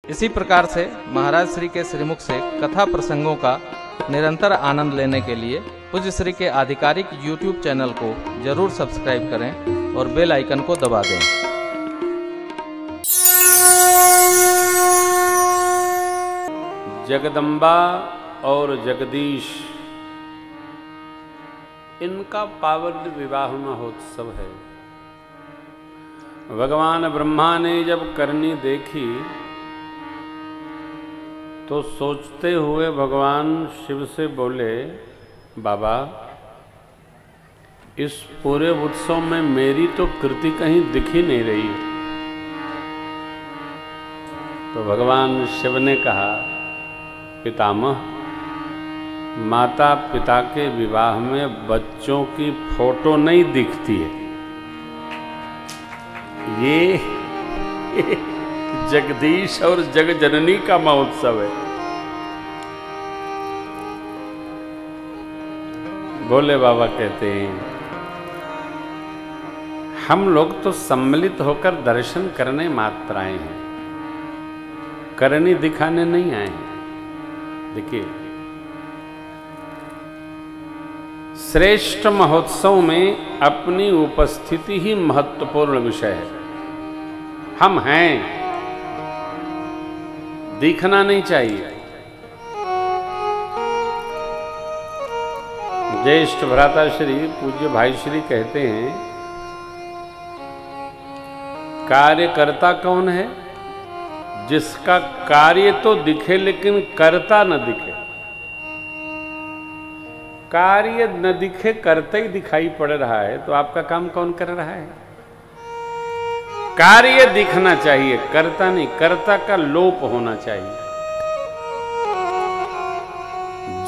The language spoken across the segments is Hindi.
इसी प्रकार से महाराज श्री के श्रीमुख से कथा प्रसंगों का निरंतर आनंद लेने के लिए पूज्य श्री के आधिकारिक YouTube चैनल को जरूर सब्सक्राइब करें और बेल आइकन को दबा दें। जगदम्बा और जगदीश, इनका पावन विवाह महोत्सव है। भगवान ब्रह्मा ने जब करनी देखी तो सोचते हुए भगवान शिव से बोले, बाबा इस पूरे उत्सव में मेरी तो कृति कहीं दिख ही नहीं रही। तो भगवान शिव ने कहा, पितामह, माता पिता के विवाह में बच्चों की फोटो नहीं दिखती है, ये जगदीश और जगजननी का महोत्सव है। भोले बाबा कहते हैं, हम लोग तो सम्मिलित होकर दर्शन करने मात्र आए हैं, करनी दिखाने नहीं आए हैं। देखिए, श्रेष्ठ महोत्सव में अपनी उपस्थिति ही महत्वपूर्ण विषय है। हम हैं, दिखना नहीं चाहिए। ज्येष्ठ भ्राताश्री पूज्य भाई श्री कहते हैं, कार्यकर्ता कौन है? जिसका कार्य तो दिखे लेकिन करता न दिखे। कार्य न दिखे, करता ही दिखाई पड़ रहा है, तो आपका काम कौन कर रहा है? कार्य दिखना चाहिए, कर्ता नहीं, कर्ता का लोप होना चाहिए।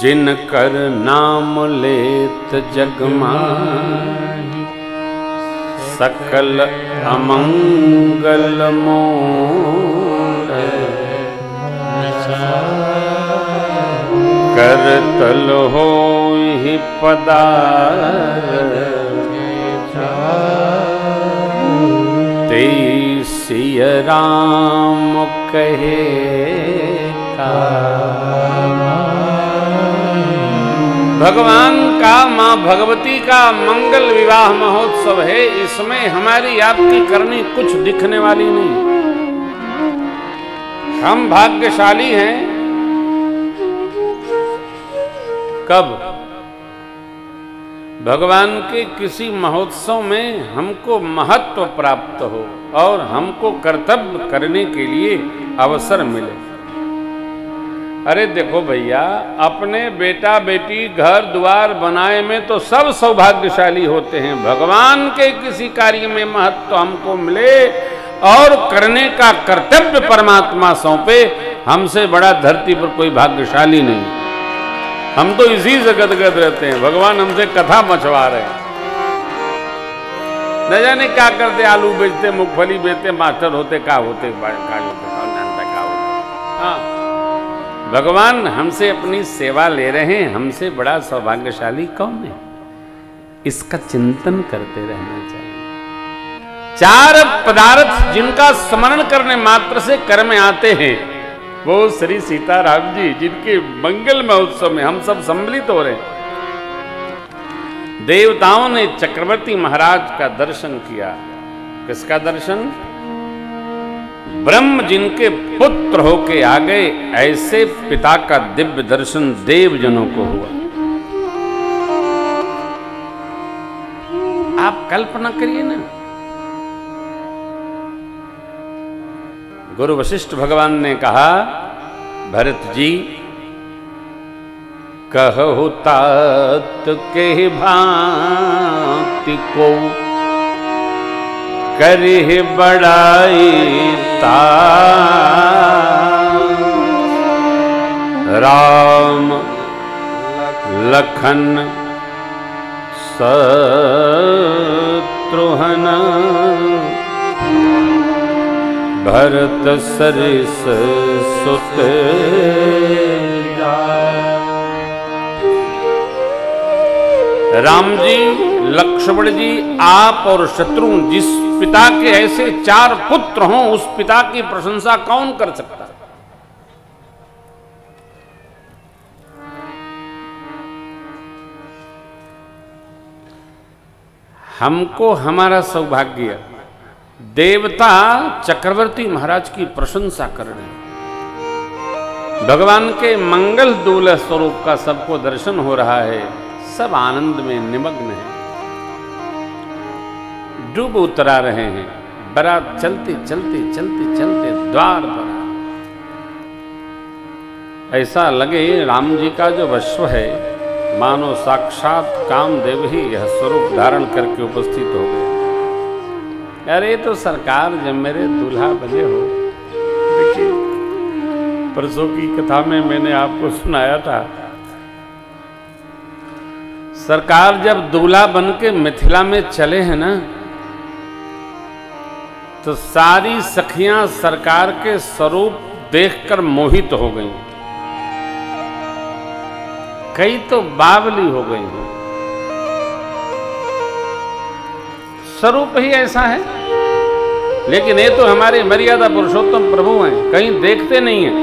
जिन कर नाम लेत जग माहि, सकल अमंगल मोर। करतल होहि पदार, सिय राम कहे का। भगवान का, मां भगवती का मंगल विवाह महोत्सव है। इसमें हमारी आपकी करनी कुछ दिखने वाली नहीं। हम भाग्यशाली हैं कब? भगवान के किसी महोत्सव में हमको महत्व प्राप्त हो और हमको कर्तव्य करने के लिए अवसर मिले। अरे देखो भैया, अपने बेटा बेटी घर द्वार बनाए में तो सब सौभाग्यशाली होते हैं। भगवान के किसी कार्य में महत्व हमको मिले और करने का कर्तव्य परमात्मा सौंपे, हमसे बड़ा धरती पर कोई भाग्यशाली नहीं। हम तो इसी से गदगद रहते हैं, भगवान हमसे कथा मचवा रहे हैं। न जाने क्या करते, आलू बेचते, मूंगफली बेचते, मास्टर होते, क्या होते, हाँ, भगवान हमसे अपनी सेवा ले रहे हैं। हमसे बड़ा सौभाग्यशाली कौन है? इसका चिंतन करते रहना चाहिए। चार पदार्थ जिनका स्मरण करने मात्र से कर्म में आते हैं, वो श्री सीताराम जी, जिनके मंगल महोत्सव में हम सब सम्मिलित हो रहे हैं। देवताओं ने चक्रवर्ती महाराज का दर्शन किया। किसका दर्शन? ब्रह्म जिनके पुत्र होके आ गए, ऐसे पिता का दिव्य दर्शन देवजनों को हुआ। आप कल्पना करिए ना, गुरु वशिष्ठ भगवान ने कहा, भरत जी कहु तात के भांति को, करिह बड़ाई ता। राम लखन शत्रुघ्न, भरत सरिस सुत। राम जी, लक्ष्मण जी, आप और शत्रुघ्न, जिस पिता के ऐसे चार पुत्र हों, उस पिता की प्रशंसा कौन कर सकता? हमको हमारा सौभाग्य देवता चक्रवर्ती महाराज की प्रशंसा कर रहे हैं। भगवान के मंगल दूल्हा स्वरूप का सबको दर्शन हो रहा है, सब आनंद में निमग्न है, डूब उतरा रहे हैं। बारात चलते चलते चलते चलते द्वार पर ऐसा लगे राम जी का जो अश्व है मानो साक्षात कामदेव ही यह स्वरूप धारण करके उपस्थित हो गए। अरे तो सरकार जब मेरे दूल्हा बने हो, देखिए परसों की कथा में मैंने आपको सुनाया था, सरकार जब दूल्हा बन के मिथिला में चले हैं ना, तो सारी सखियां सरकार के स्वरूप देखकर मोहित हो गईं। कई तो बावली हो गई हैं। स्वरूप ही ऐसा है, लेकिन ये तो हमारे मर्यादा पुरुषोत्तम प्रभु हैं, कहीं देखते नहीं हैं।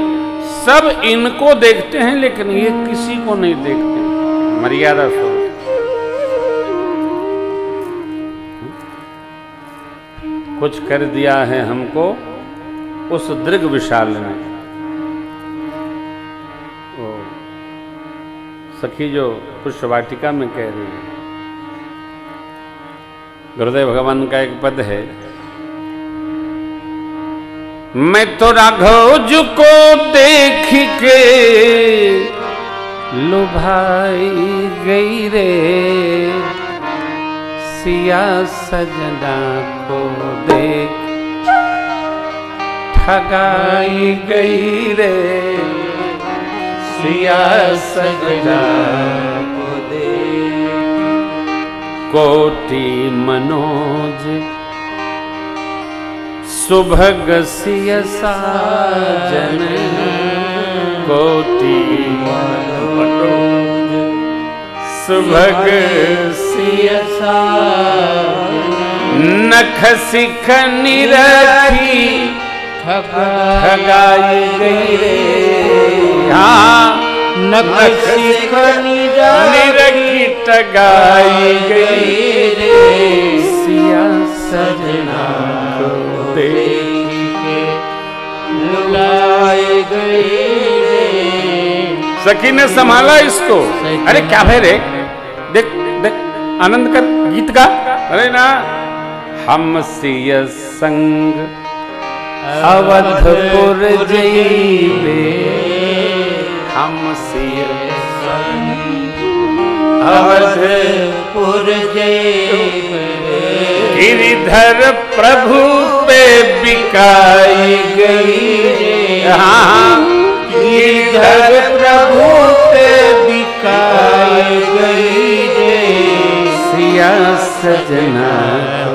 सब इनको देखते हैं लेकिन ये किसी को नहीं देखते। मर्यादा स्वरूप कुछ कर दिया है हमको उस दृग विशाल ने। सखी जो पुष्प वाटिका में कह रही है, गुरुदेव भगवान का एक पद है, मैं तो राघव जी को देख के लुभाई गई रे, सिया सजना को देख ठगाई गई रे, सिया सजना को देख कोटि मनोज सुभग सिय साजन, कोटि मनोज सुभग सिय साजन, नख सिख निरखी ठगाई गई रे, नख सिख निरखी ठगाई गई रे, सिया सजना को देख के लुभाई गई रे। सखी ने संभाला इसको, अरे क्या भाई रे, देख देख आनंद कर, गीत गा। अरे ना, हम सिय संग अवधपुर जइबे, हम सिय संग अवधपुर जइबे, गिरिधर प्रभु पे बिकाई गई। हाँ, गिरिधर प्रभु पे बिकाई गई रे, सिया सजना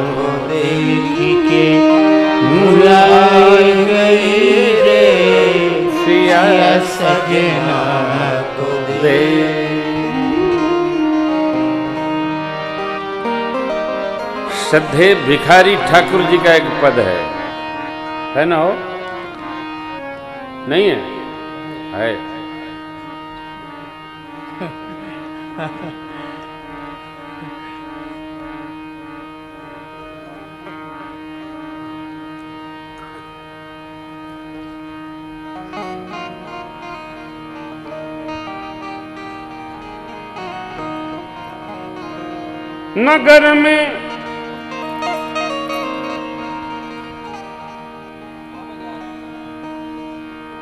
को देख के मुलाई गई रे, सिया सजना को देख। श्रद्धे भिखारी ठाकुर जी का एक पद है ना? हो नहीं है? है। नगर में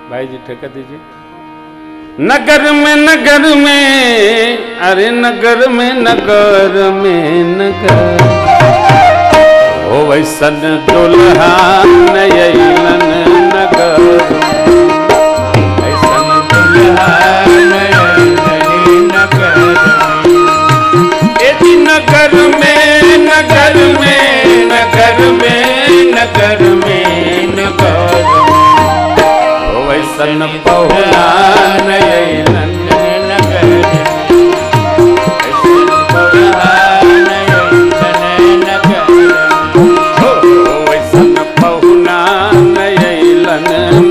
भाई जी ठेका दीजिए। नगर में अरे नगर में नगर ओ वैसन दुल्हा नयलन नगर, ऐसन दुल्हा नयलन नगर, एजी नगर में नगर वैसन पहुला नयलन नगर, ऐसन पहुला नयलन नगर, वैसन पहुला नयलन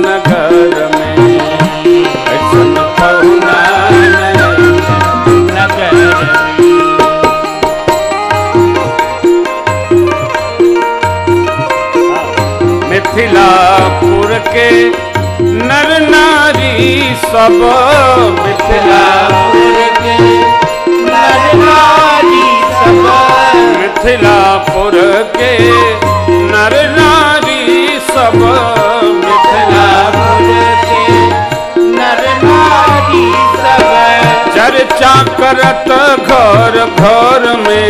नगर में, ऐसन पहुला नयलन नगर। नर नारी सब मिथिलापुर के नर नारी सब मिथिलापुर के नर नारी सब मिथिलापुर के नर नारी सब चर्चा करत घर घर में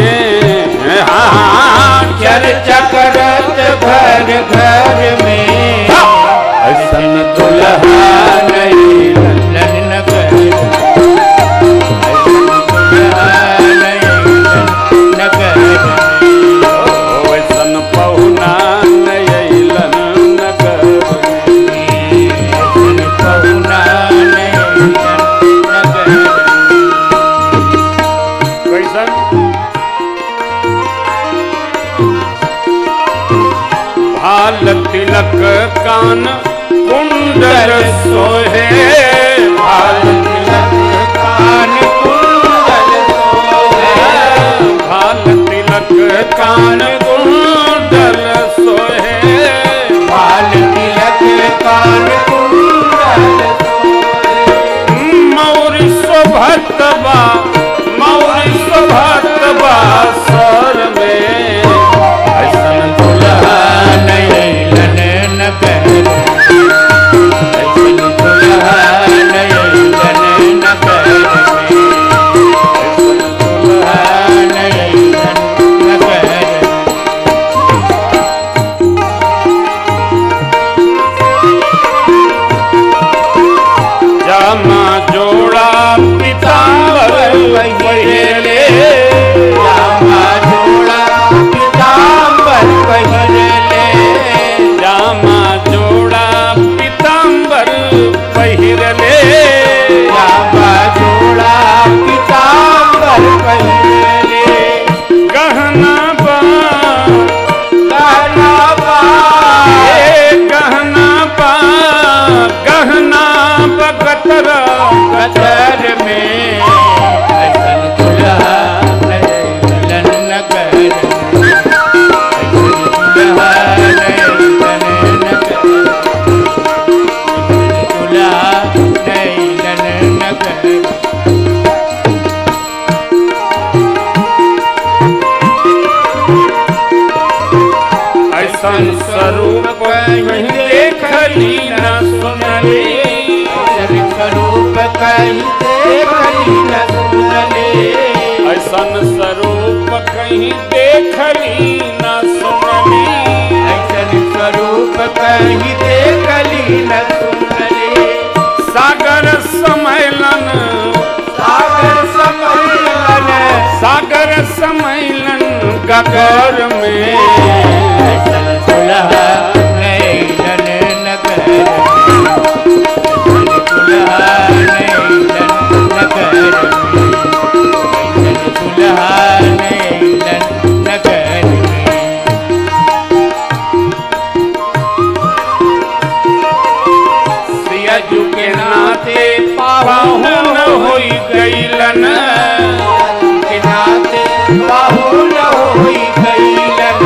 चर्चा करत घर घर में ऐसन दुल्हा नहीं ललन नगर ऐसन दुल्हा नहीं नगर ऐसन पहुना नहीं लन नगर ऐसन पहुना नहीं नगर कैसन भाल तिलक कान कुंडल सोहे भाल तिलक कान कुंडल सोहे भाल तिलक कान कुंडल सोहे भाल तिलक कान कुंडल सोहे मौरी शोभतबा सर में ऐसन दुल्हा नहीं लन नगर ऐसन दुल्हा नहीं लन नगर ऐसन दुल्हा नहीं लन नगर जामा जोड़ा पीताम्बर पहले जामा जोड़ा पीताम्बर पहले जामा जोड़ा पीताम्बर पहिरले जामा जोड़ा पीताम्बर पहिरले गहना बा गहना बा गहना बा गहना बगतर गतर में ऐसन दुल्हा नहीं लन नगर ऐसन दुल्हा नहीं लन नगर ऐसन दुल्हा नहीं लन नगर ऐसन स्वरूप कहीं देखली न सुनली स्वरूप कहीं देखली न सुनली ऐसन स्वरूप कहीं देखली न सुनली ऐसन स्वरूप कहीं देखली न सुनली सागर सम्मेलन सागर सम्मेलन गगर में ऐसन दुल्हा नहीं लन नगर दुल्हा नहीं लन नगर ऐसन दुल्हा नहीं लन नगर सियाजू के नाते पाहुन होई गईलन के नाते पाहुन होई गईलन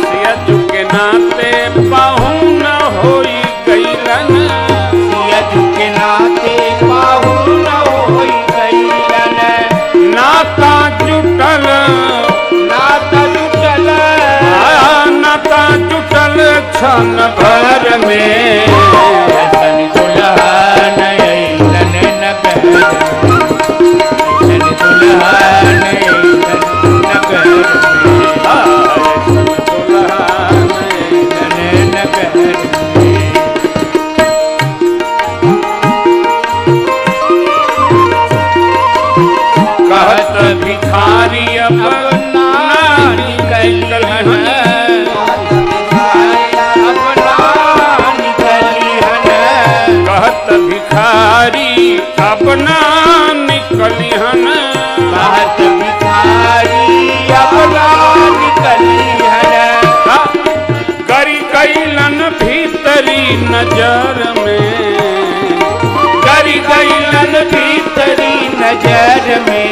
सियाजू के नाते पाहुन होई गईलन सियाजू के नाते पाहुन होई गईलन नाता जुटल नाता जुटल नाता जुटल क्षण भर में ऐसन दुल्हा नहीं लन नगर ऐसन दुल्हा नहीं लन नगर ऐसन दुल्हा नहीं लन नगर कहत भिखारी अपना निकल कहत भिखारी अपना निकलिहन कहत भिखारी अपना निकलिहन करी कैलन भीतरी नजर में करी कैलन भीतरी नजर में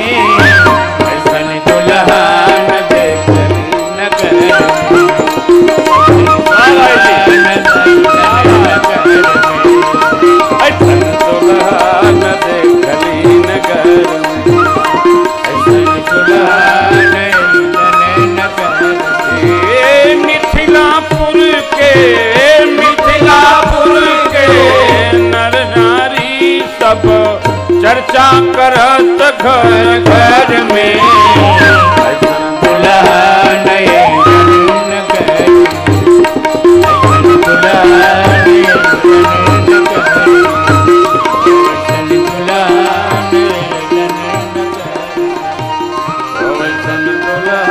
ऐसन दुल्हा न देखली नगर सब चर्चा करत घर घर में। ऐसन दुल्हा नए रंग करे, ऐसन दुल्हा नए रंग करे, ऐसन दुल्हा नए रंग करे, ऐसन दुल्हा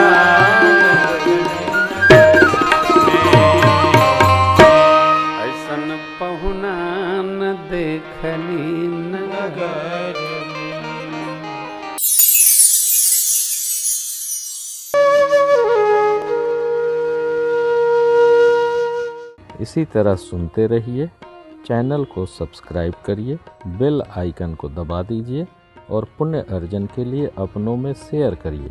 ऐसन पहुना न देखली नगर में। इसी तरह सुनते रहिए, चैनल को सब्सक्राइब करिए, बेल आइकन को दबा दीजिए और पुण्य अर्जन के लिए अपनों में शेयर करिए।